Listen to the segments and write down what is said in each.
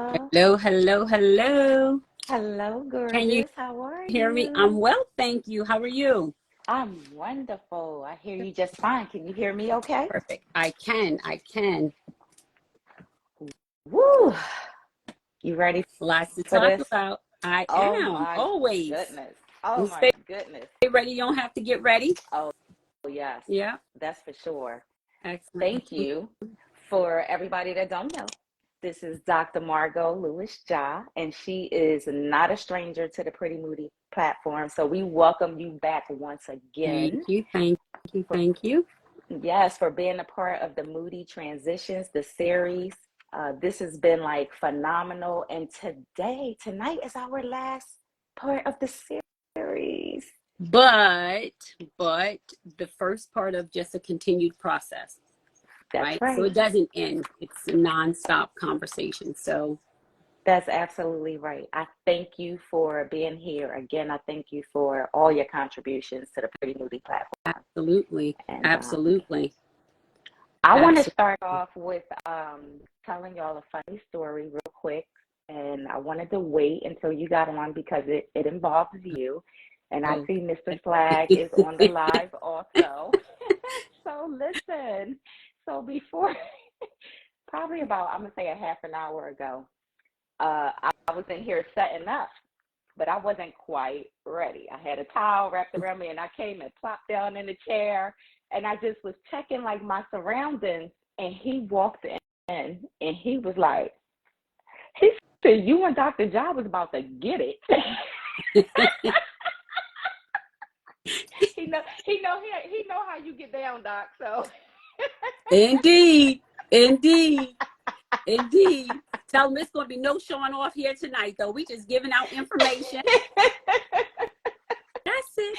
Margo. Hello, hello, hello. Hello, Can you gorgeous. How are hear me? I'm you? well, thank you. How are you? I'm wonderful. I hear you just fine. Can you hear me okay? Perfect. I can. Woo! You ready Lots to for talk this? about. I Oh am, my always. goodness. Oh You my stay goodness. ready, you don't have to get ready. Oh, yes. Yeah, That's for sure. excellent. Thank you. For everybody that don't know, this is Dr. Margo Lewis-Jah, and she is not a stranger to the Pretty Moody platform. So we welcome you back once again. Thank you. Yes, for being a part of the Moody Transitions, the series. This has been like phenomenal. And tonight is our last part of the series. But the first part of just a continued process, That's right? So right. it doesn't end. It's a nonstop conversation. So That's absolutely right. I thank you for being here. Again, I thank you for all your contributions to the Pretty Moody platform. absolutely, And absolutely, I want to absolutely. start off with telling y'all a funny story real quick. And I wanted to wait until you got on because it involves you. And I Oh. see Mr. Flag is on the live also. So listen. So before, probably about, I'm going to say a half an hour ago, I was in here setting up, but I wasn't quite ready. I had a towel wrapped around me and I came and plopped down in the chair and I just was checking like my surroundings and he walked in and he was like, he said, you and Dr. Jah was about to get it. he know how you get down, Doc. So Indeed. Tell them it's going to be no showing off here tonight, though. We just giving out information. That's it.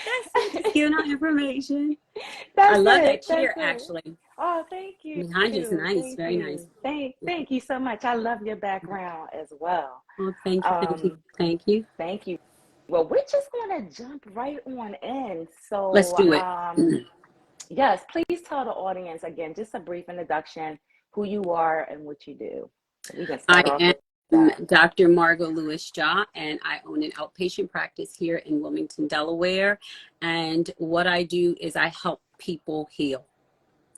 Just giving out information. I that's love it. that That's chair, it. actually. Oh, thank you. Behind you is nice. Thank Very nice. you. Thank you so much. I love your background as well. Oh, thank you. Um, Thank you. Thank you. Well, we're just gonna jump right on in. Let's So, do it. yes, please tell the audience again, just a brief introduction, who you are and what you do. We can I start off am with that. Dr. Margo Lewis-Jah, and I own an outpatient practice here in Wilmington, Delaware. And what I do is I help people heal,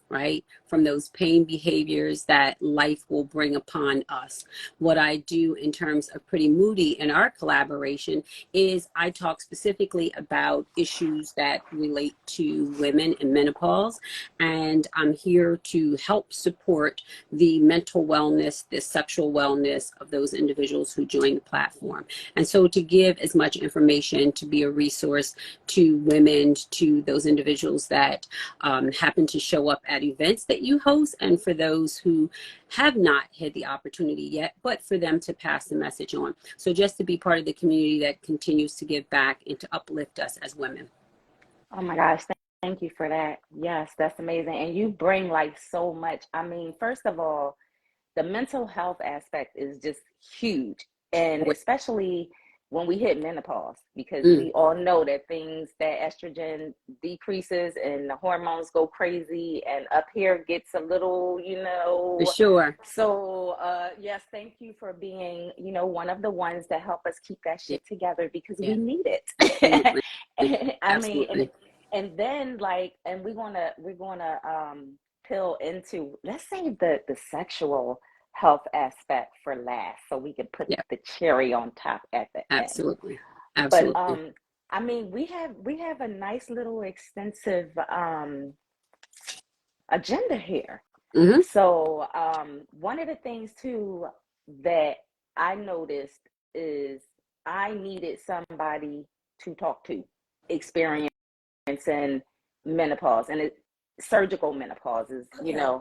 right? From those pain behaviors that life will bring upon us. What I do in terms of Pretty Moody in our collaboration is I talk specifically about issues that relate to women and menopause. And I'm here to help support the mental wellness, the sexual wellness of those individuals who join the platform. And so to give as much information, to be a resource to women, to those individuals that happen to show up at events that you host, and for those who have not had the opportunity yet, but for them to pass the message on. So just to be part of the community that continues to give back and to uplift us as women. Oh my gosh, thank you for that. Yes, that's amazing. And you bring like so much. I mean, first of all, the mental health aspect is just huge. And especially when we hit menopause, because we all know that that estrogen decreases and the hormones go crazy and up here gets a little, For sure. So, yes, thank you for being, one of the ones that help us keep that shit together because we need it. Absolutely. I mean, Absolutely. and then like, and we're gonna peel into, let's say the sexual health aspect for last, so we can put the cherry on top at the end. Absolutely. But Absolutely. I mean, we have a nice little extensive agenda here. So one of the things too that I noticed is I needed somebody to talk to, experiencing menopause, and surgical menopause is,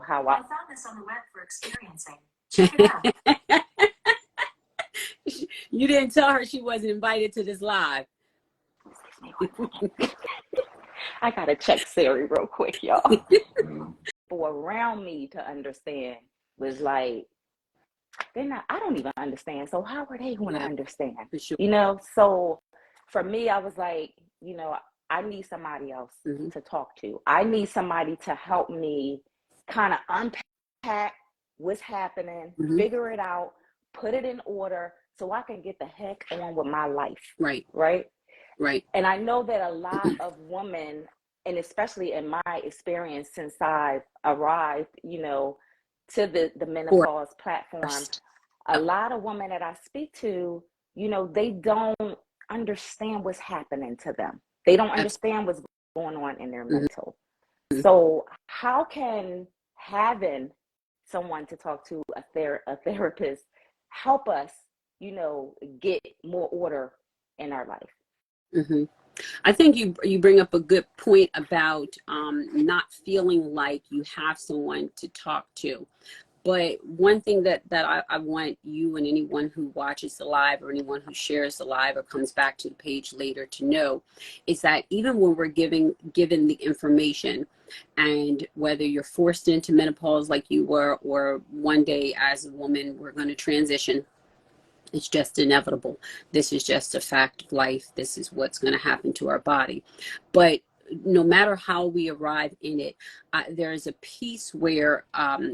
how I found this on the web for experiencing. Check it out. You didn't tell her she wasn't invited to this live. I gotta check Siri real quick, y'all. For around me to understand was like, I don't even understand. So how are they going to understand? For sure. So for me, I was like, I need somebody else to talk to. I need somebody to help me kind of unpack what's happening, figure it out, put it in order so I can get the heck on with my life. Right. Right. Right. And I know that a lot of women, and especially in my experience since I've arrived, to the menopause platform, First. a lot of women that I speak to, they don't understand what's happening to them. They don't understand what's going on in their mental. So how can having someone to talk to, a therapist, help us, get more order in our life? Mm-hmm. I think you bring up a good point about not feeling like you have someone to talk to. But one thing that I want you and anyone who watches the live or anyone who shares the live or comes back to the page later to know is that even when we're given the information, and whether you're forced into menopause like you were, or one day as a woman we're going to transition, it's just inevitable. This is just a fact of life. This is what's going to happen to our body. But no matter how we arrive in it, there's a piece where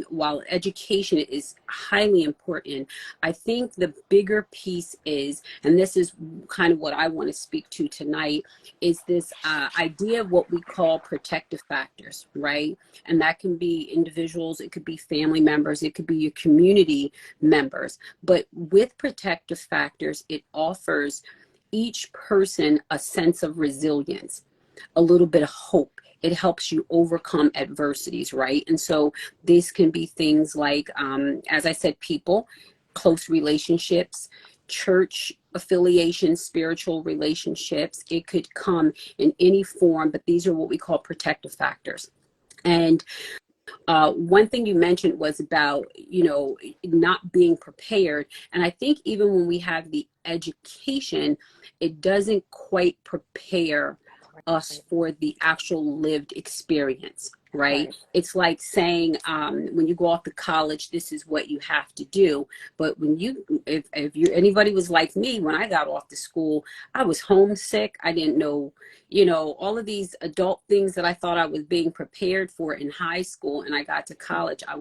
while education is highly important, I think the bigger piece is, and this is kind of what I want to speak to tonight, is this idea of what we call protective factors, right? And that can be individuals, it could be family members, it could be your community members. But with protective factors, it offers each person a sense of resilience, a little bit of hope. It helps you overcome adversities, right? And so these can be things like, as I said, people, close relationships, church affiliations, spiritual relationships. It could come in any form, but these are what we call protective factors. And one thing you mentioned was about, not being prepared. And I think even when we have the education, it doesn't quite prepare us for the actual lived experience, right? It's like saying, when you go off to college, this is what you have to do. But when if anybody was like me, when I got off to school, I was homesick. I didn't know, all of these adult things that I thought I was being prepared for in high school. And I got to college, it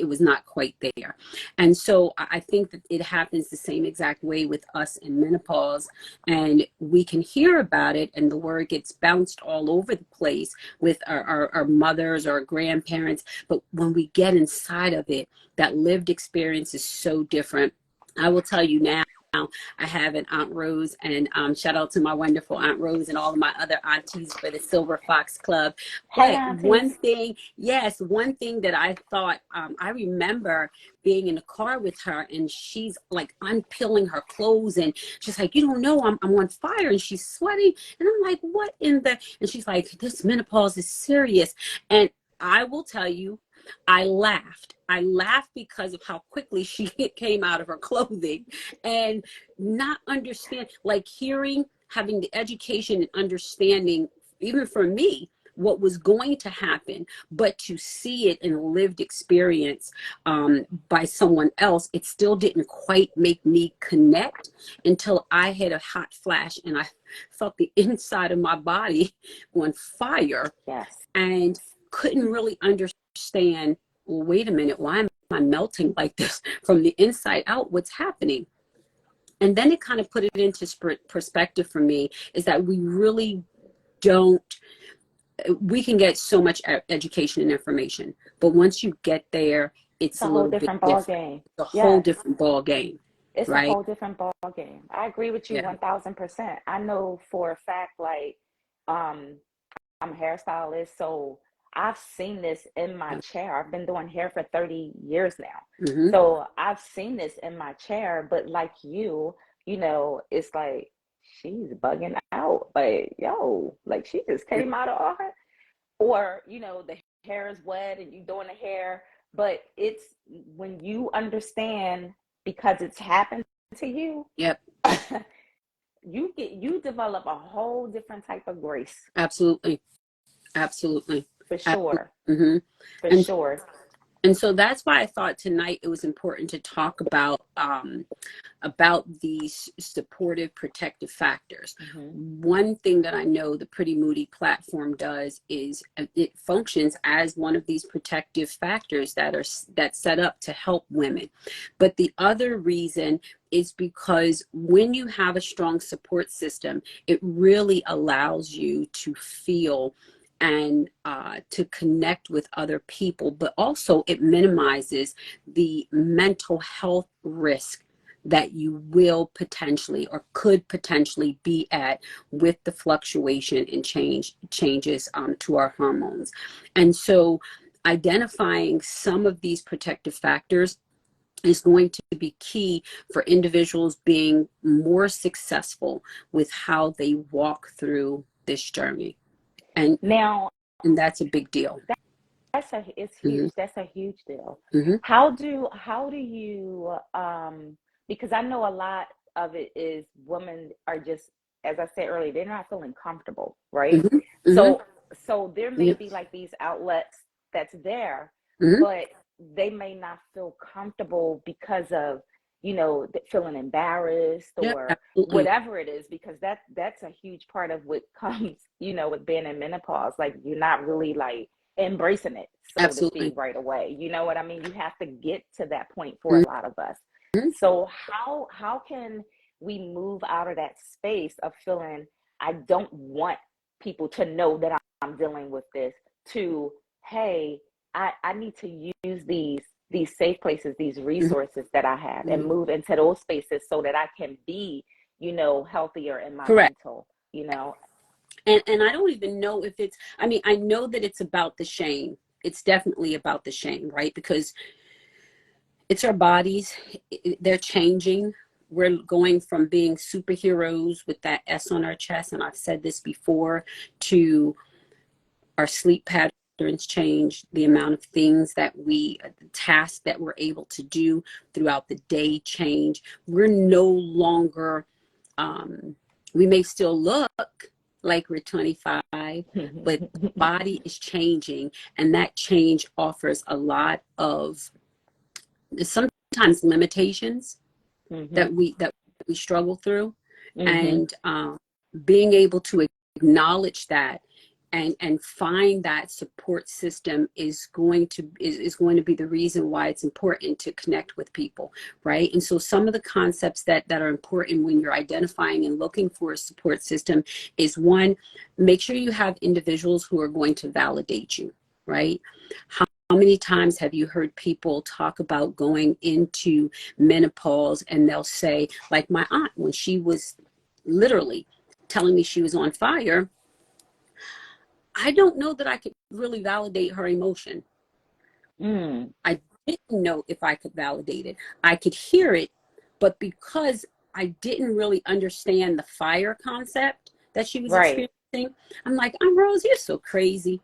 was not quite there. And so I think that it happens the same exact way with us in menopause. And we can hear about it and the word gets bounced all over the place with our mothers, our grandparents. But when we get inside of it, that lived experience is so different. I will tell you now, I have an Aunt Rose, and shout out to my wonderful Aunt Rose and all of my other aunties for the Silver Fox Club. Hey, But one thing that I thought, I remember being in the car with her and she's like unpeeling her clothes and she's like, you don't know, I'm on fire, and she's sweating. And I'm like, what in the, and she's like, this menopause is serious. And I will tell you, I laughed because of how quickly she came out of her clothing, and not understand, like having the education and understanding, even for me, what was going to happen, but to see it in a lived experience by someone else, it still didn't quite make me connect until I had a hot flash and I felt the inside of my body on fire. Yes. And couldn't really understand, well, wait a minute, why am I melting like this from the inside out? What's happening? And then it kind of put it into perspective for me, is that we really don't, we can get so much education and information, but once you get there, it's a whole little bit different ball different. game. It's a whole different ball game. It's a Right? whole different ball game. I agree with you 1000%. I know for a fact, like, I'm a hairstylist, so I've seen this in my chair. I've been doing hair for 30 years now. Mm-hmm. So I've seen this in my chair, but like it's like she's bugging out. Like, yo, like she just came out of all her, or the hair is wet and you doing the hair. But it's when you understand, because it's happened to you. Yep. you develop a whole different type of grace. Absolutely. For sure. Mm-hmm. For sure. And so that's why I thought tonight it was important to talk about these supportive protective factors. One thing that I know the Pretty Moody platform does is it functions as one of these protective factors that's set up to help women. But the other reason is because when you have a strong support system, it really allows you to feel and to connect with other people, but also it minimizes the mental health risk that you will potentially or could potentially be at with the fluctuation and changes to our hormones. And so identifying some of these protective factors is going to be key for individuals being more successful with how they walk through this journey. And Now, that's a big deal. it's huge. That's a huge deal. Mm-hmm. How do you because I know a lot of it is women are just, as I said earlier, they're not feeling comfortable, right? Mm-hmm. So there may Yep. be like these outlets that's there, Mm-hmm. but they may not feel comfortable because of, feeling embarrassed Yep, or absolutely. whatever it is, because that's a huge part of what comes, with being in menopause. Like, you're not really like embracing it, so to Absolutely. speak, right away. You know what I mean? You have to get to that point for a lot of us. Mm-hmm. So how can we move out of that space of feeling I don't want people to know that I'm dealing with this, to, hey, I need to use these safe places, these resources that I have, and move into those spaces so that I can be, healthier in my Correct. mental, And I don't even know if it's, I mean, I know that it's about the shame. It's definitely about the shame, right? Because it's our bodies, they're changing. We're going from being superheroes with that S on our chest, and I've said this before, to our sleep patterns change, the amount of things that the tasks that we're able to do throughout the day change. We're no longer, we may still look like we're 25, but the body is changing, and that change offers a lot of sometimes limitations that we struggle through. And being able to acknowledge that and find that support system is going to be the reason why it's important to connect with people, right? And so some of the concepts that are important when you're identifying and looking for a support system is, one, make sure you have individuals who are going to validate you, right? How many times have you heard people talk about going into menopause and they'll say, like my aunt, when she was literally telling me she was on fire, I don't know that I could really validate her emotion. I didn't know if I could validate it. I could hear it, but because I didn't really understand the fire concept that she was Right. experiencing, I'm like, Aunt Rose, you're so crazy.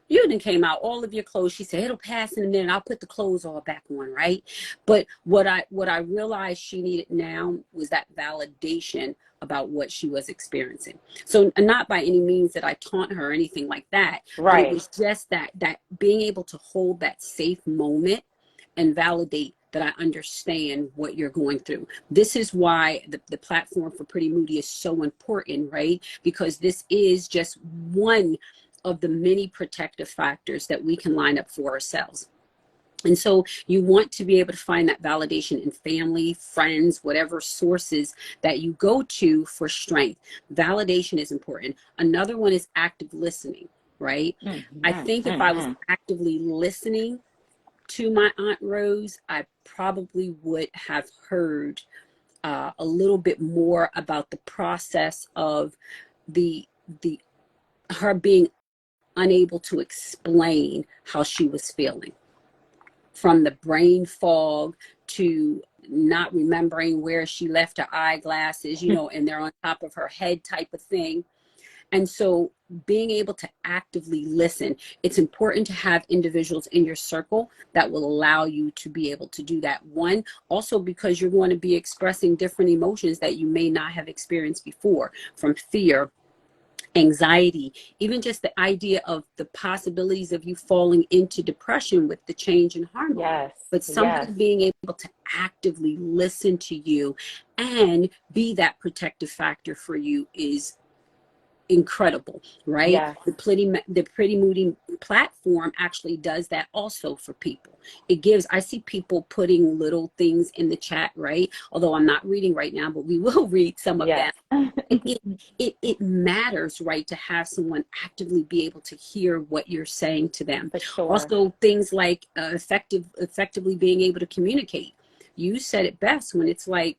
You done came out all of your clothes. She said, it'll pass in a minute. I'll put the clothes all back on, right? But what I realized she needed now was that validation about what she was experiencing. So not by any means that I taunt her or anything like that, but it was just that being able to hold that safe moment and validate that I understand what you're going through. This is why the platform for Pretty Moody is so important, right? Because this is just one of the many protective factors that we can line up for ourselves. And so you want to be able to find that validation in family, friends, whatever sources that you go to for strength. Validation is important. Another one is active listening, right? I think if I was actively listening to my Aunt Rose, I probably would have heard a little bit more about the process of her being unable to explain how she was feeling, from the brain fog to not remembering where she left her eyeglasses, and they're on top of her head type of thing. And so being able to actively listen, it's important to have individuals in your circle that will allow you to be able to do that. One, also because you're going to be expressing different emotions that you may not have experienced before, from fear, anxiety, even just the idea of the possibilities of you falling into depression with the change in hormone. Yes. But somebody Yes. being able to actively listen to you and be that protective factor for you is incredible, right? Yes. The Pretty Moody platform actually does that also for people. It gives, I see people putting little things in the chat, right? Although I'm not reading right now, but we will read some of Yes. them. It matters, right, to have someone actively be able to hear what you're saying to them. For sure. Also, things like effectively being able to communicate. You said it best when it's like,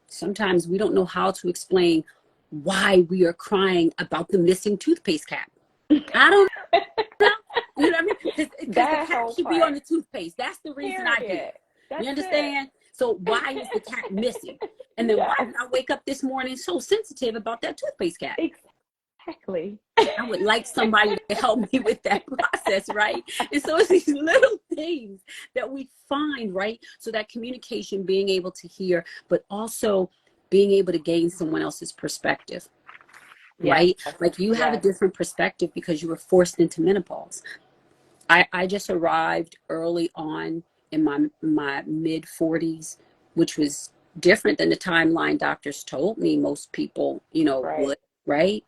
sometimes we don't know how to explain why we are crying about the missing toothpaste cap. I don't know. You know what I mean? Because the That cap whole should be part. on the toothpaste. That's the reason I do Period. it. That's You it. understand? So why is the cap missing? And then why Yes. did I wake up this morning so sensitive about that toothpaste cap? Exactly. I would like somebody to help me with that process, right? And so it's these little things that we find, right? So that communication, being able to hear, but also being able to gain someone else's perspective, right? Yes. Like you have a Yes. different perspective because you were forced into menopause. I just arrived early on in my mid 40s, which was different than the timeline doctors told me most people, Right. would, right?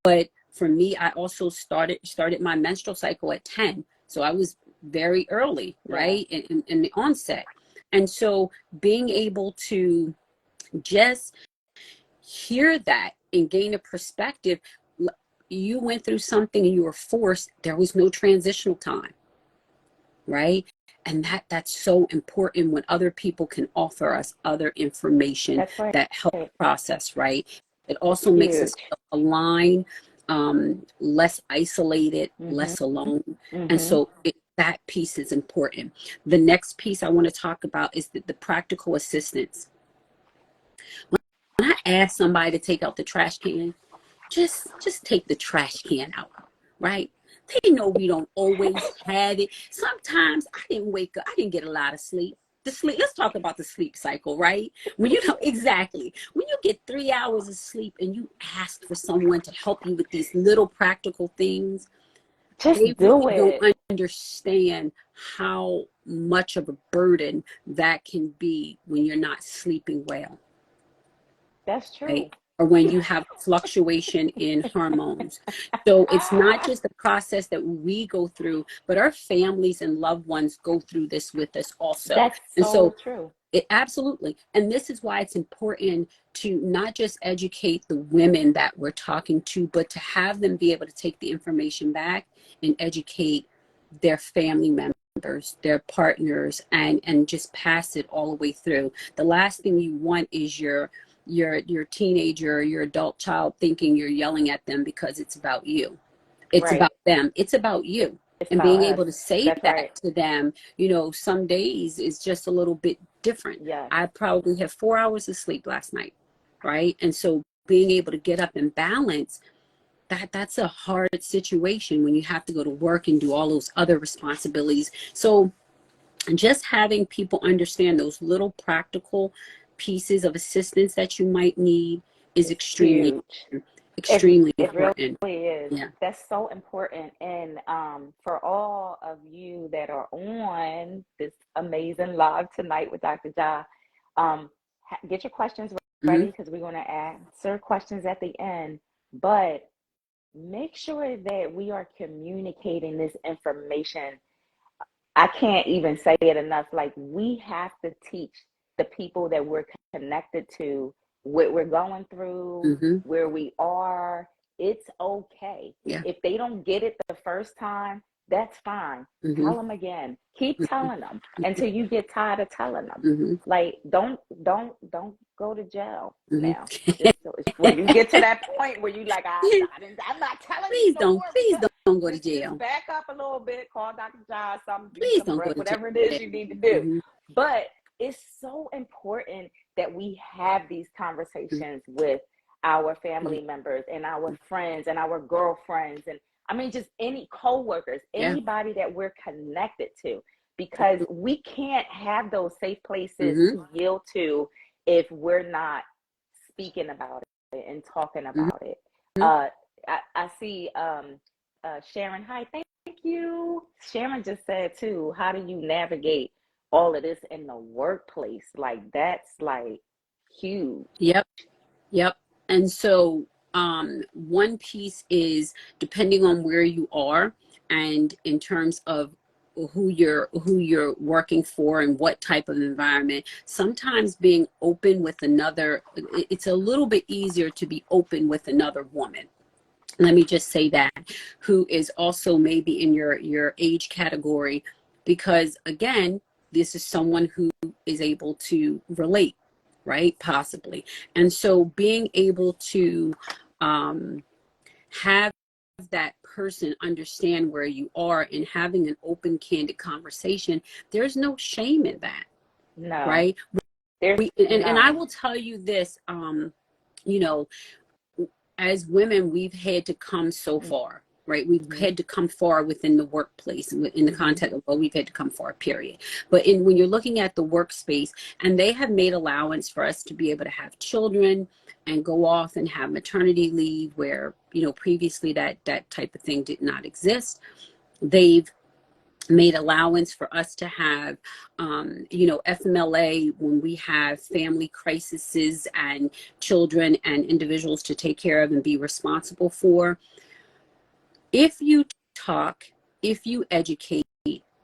But for me, I also started my menstrual cycle at 10. So I was very early, Yeah. right? In the onset. And so being able to just hear that and gain a perspective, you went through something and you were forced, there was no transitional time, right? And that's so important when other people can offer us other information That's right. that help process, right? It also makes us Huge. align, less isolated, Mm-hmm. less alone. And Mm-hmm. so that piece is important. The next piece I want to talk about is the practical assistance. When I ask somebody to take out the trash can, just take the trash can out, right? They know we don't always have it. Sometimes I didn't get a lot of sleep. Let's talk about the sleep cycle, right? When you know exactly, when you get 3 hours of sleep and you ask for someone to help you with these little practical things, Just they do really it. don't understand how much of a burden that can be when you're not sleeping well. That's true. Right? Or when you have fluctuation in hormones. So it's not just the process that we go through, but our families and loved ones go through this with us also. That's And so true. it absolutely. And this is why it's important to not just educate the women that we're talking to, but to have them be able to take the information back and educate their family members, their partners, and just pass it all the way through. The last thing you want is your teenager, your adult child thinking you're yelling at them because it's about you. It's about them. It's about you. It's And about being us. able to say That's that right. to them, some days is just a little bit different. Yes. I probably have 4 hours of sleep last night, right? And so being able to get up and balance, that's a hard situation when you have to go to work and do all those other responsibilities. So just having people understand those little practical pieces of assistance that you might need is It's extremely huge. extremely It really important. is. Yeah. That's so important. And for all of you that are on this amazing live tonight with Dr. Jah, get your questions ready Mm-hmm. because we're going to answer questions at the end. But make sure that we are communicating this information. I can't even say it enough. Like, we have to teach the people that we're connected to what we're going through, Mm-hmm. where we are. It's okay. Yeah. If they don't get it the first time, that's fine. Mm-hmm. Tell them again. Keep telling them until you get tired of telling them. Mm-hmm. Like, don't go to jail Mm-hmm. now. It's when you get to that point where you like, I'm not telling you no more Please because don't go to just jail. back up a little bit, call Dr. John, something, do Please some don't go breath, to whatever it jail. is you need to do. Mm-hmm. But it's so important that we have these conversations with our family members and our friends and our girlfriends, and I mean just any coworkers, anybody that we're connected to, because we can't have those safe places to yield to if we're not speaking about it and talking about it. I see Sharon. Hi, thank you. Sharon just said too, how do you navigate all of this in the workplace? Like that's like huge. Yep. Yep. And so one piece is depending on where you are and in terms of who you're working for and what type of environment, sometimes being open with another, it's a little bit easier to be open with another woman. Let me just say that, who is also maybe in your age category, because again, this is someone who is able to relate, right? Possibly. And so being able to have that person understand where you are and having an open, candid conversation, there's no shame in that, No, right? there's And I none. will tell you this, you know, as women, we've had to come so far, right? We've Mm-hmm. had to come far within the workplace, in the Mm-hmm. context of, well, we've had to come far, period. But when you're looking at the workspace, and they have made allowance for us to be able to have children and go off and have maternity leave, where, previously that type of thing did not exist. They've made allowance for us to have, FMLA when we have family crises and children and individuals to take care of and be responsible for. If you talk, if you educate,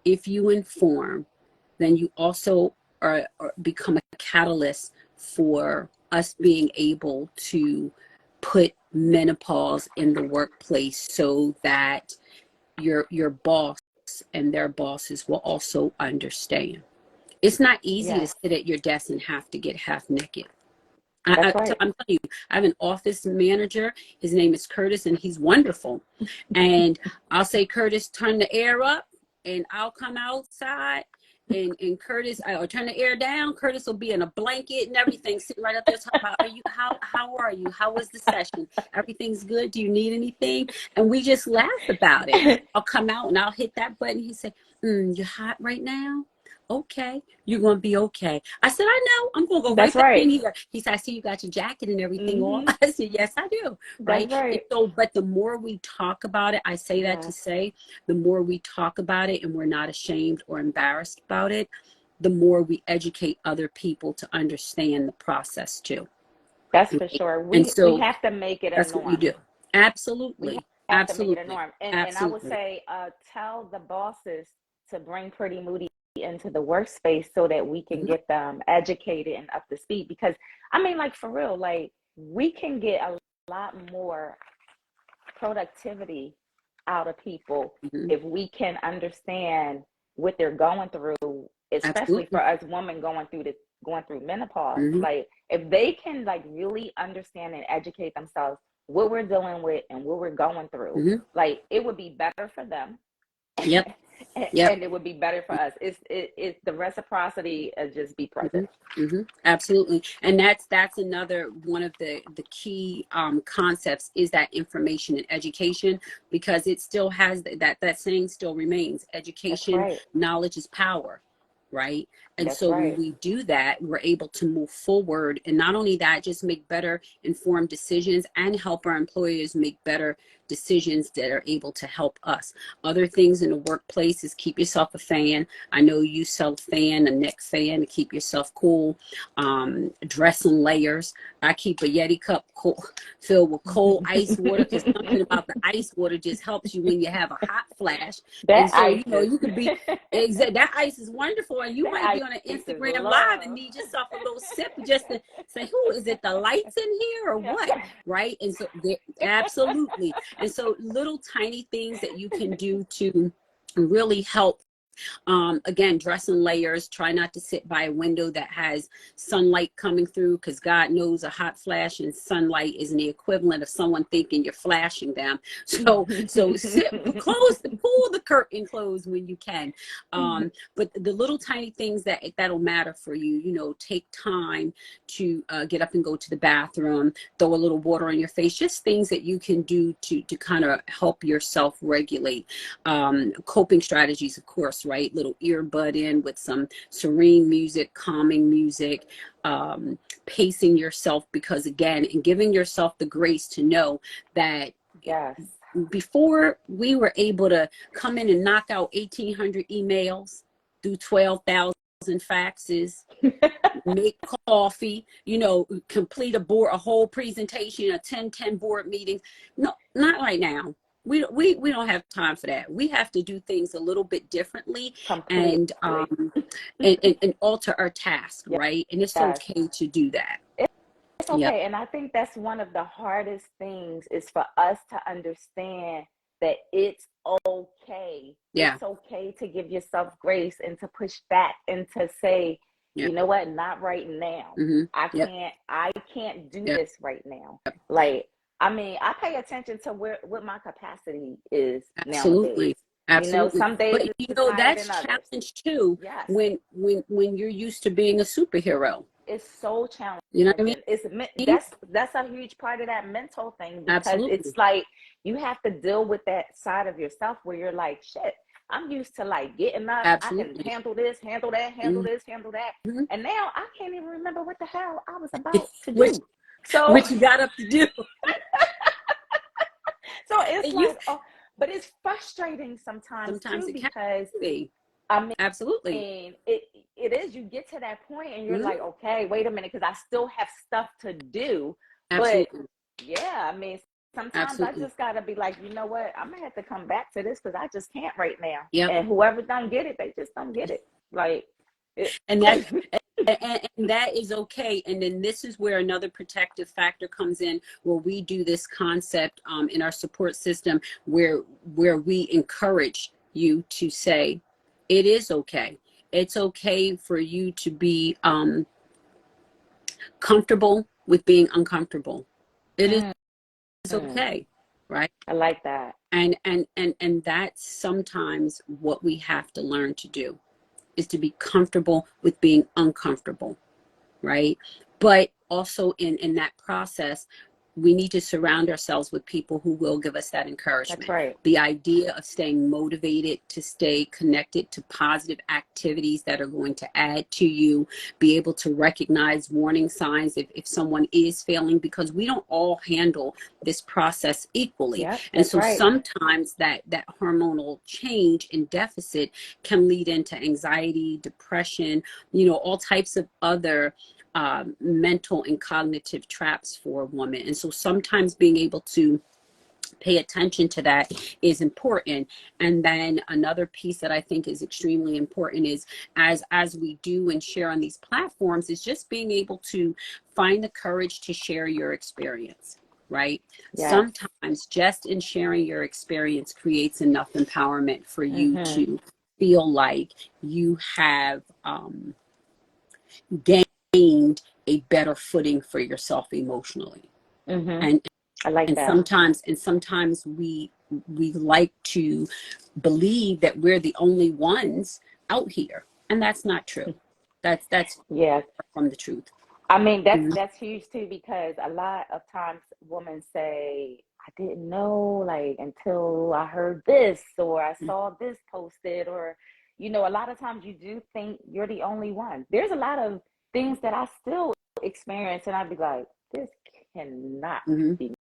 if you inform, then you also are become a catalyst for us being able to put menopause in the workplace so that your boss and their bosses will also understand. It's not easy to Yes, sit at your desk and have to get half naked. that's right. I'm telling you, I have an office manager. His name is Curtis, and he's wonderful. And I'll say, Curtis, turn the air up, and I'll come outside. And Curtis, I'll turn the air down. Curtis will be in a blanket and everything, sitting right up there talking about, how are you? How was the session? Everything's good. Do you need anything? And we just laugh about it. I'll come out and I'll hit that button. He say, you're hot right now? Okay, you're gonna be okay. I said, I know, I'm gonna go right That's back in right. here. He said, I see you got your jacket and everything on. Mm-hmm. I said, yes, I do. That's Right. And right. so, but the more we talk about it, I say that to Yes, say, the more we talk about it and we're not ashamed or embarrassed about it, the more we educate other people to understand the process too. that's for Right? sure. And We so have to make it a that's what you norm. do. We Absolutely. have to make it a Absolutely. norm. And I would Absolutely. say, tell the bosses to bring Pretty Moody into the workspace so that we can Mhm. get them educated and up to speed. Because I mean, like for real, like we can get a lot more productivity out of people Mhm. if we can understand what they're going through, especially Absolutely. for us women going through menopause. Mhm. Like if they can like really understand and educate themselves what we're dealing with and what we're going through, Mhm. like it would be better for them Yep. Yep. and it would be better for us. It's the reciprocity just be present. Absolutely. And that's another one of the key concepts, is that information and education, because it still has that saying still remains: That's education, right. knowledge is power, right? And That's so when right. we do that, we're able to move forward, and not only that, just make better informed decisions and help our employers make better decisions that are able to help us. Other things in the workplace is keep yourself a fan. I know you sell a fan, a neck fan, to keep yourself cool. Dress in layers. I keep a Yeti cup filled with cold ice water, because something about the ice water just helps you when you have a hot flash. That And so, ISIS. you could be that ice is wonderful, and you might That be on an ISIS is Instagram live and love. need yourself a little sip just to say, who is it? The lights in here or Yeah. what? Right? And so, absolutely. And so, little tiny things that you can do to really help. Again, dress in layers. Try not to sit by a window that has sunlight coming through, because God knows a hot flash in sunlight is the equivalent of someone thinking you're flashing them. So pull the curtain closed when you can. But the little tiny things that'll matter for you. Take time to get up and go to the bathroom, throw a little water on your face. Just things that you can do to kind of help yourself regulate. Coping strategies, of course, right? Little earbud in with some serene music, calming music, pacing yourself, because again, and giving yourself the grace to know that Yes. before we were able to come in and knock out 1,800 emails, do 12,000 faxes, make coffee, complete a whole presentation, attend 10 board meetings. No, not right now. We don't have time for that. We have to do things a little bit differently Completely. and alter our task, right? And it's Yes. okay to do that. It's okay. And I think that's one of the hardest things is for us to understand that it's okay. Yeah. It's okay to give yourself grace and to push back and to say, you know what, not right now. I can't do this right now. Like, I mean, I pay attention to what my capacity is nowadays. Absolutely. Some days but that's challenge too. Yes. When you're used to being a superhero. It's so challenging. You know what I mean? That's a huge part of that mental thing, because Absolutely. it's like you have to deal with that side of yourself where you're like, shit, I'm used to like getting up. Absolutely. I can handle this, handle that, handle this, handle that. And now I can't even remember what the hell I was about to do. So what you got up to do. So it's like, but it's frustrating sometimes too, because I mean, absolutely, it is. You get to that point and you're like, okay, wait a minute, because I still have stuff to do. Absolutely. But yeah, I mean, sometimes I just gotta be like, you know what, I'm gonna have to come back to this because I just can't right now. Yep. And whoever don't get it, they just don't get it. Like, and that is okay. And then this is where another protective factor comes in, where we do this concept in our support system, where we encourage you to say, it is okay. It's okay for you to be comfortable with being uncomfortable. It is okay, right? I like that. And that's sometimes what we have to learn to do, is to be comfortable with being uncomfortable, right? But also in that process, we need to surround ourselves with people who will give us that encouragement. That's right. The idea of staying motivated, to stay connected to positive activities that are going to add to you, be able to recognize warning signs if someone is failing, because we don't all handle this process equally. And so sometimes that hormonal change and deficit can lead into anxiety, depression, all types of other mental and cognitive traps for a woman. And so sometimes being able to pay attention to that is important. And then another piece that I think is extremely important is, as we do and share on these platforms, is just being able to find the courage to share your experience, right? Yes. Sometimes just in sharing your experience creates enough empowerment for you to feel like you have gained a better footing for yourself emotionally. And I like that. Sometimes we like to believe that we're the only ones out here, and that's not true. That's from the truth. I mean, that's huge too, because a lot of times women say, I didn't know, like, until I heard this, or I saw this posted, or a lot of times you do think you're the only one. There's a lot of things that I still experience, and I'd be like, this cannot be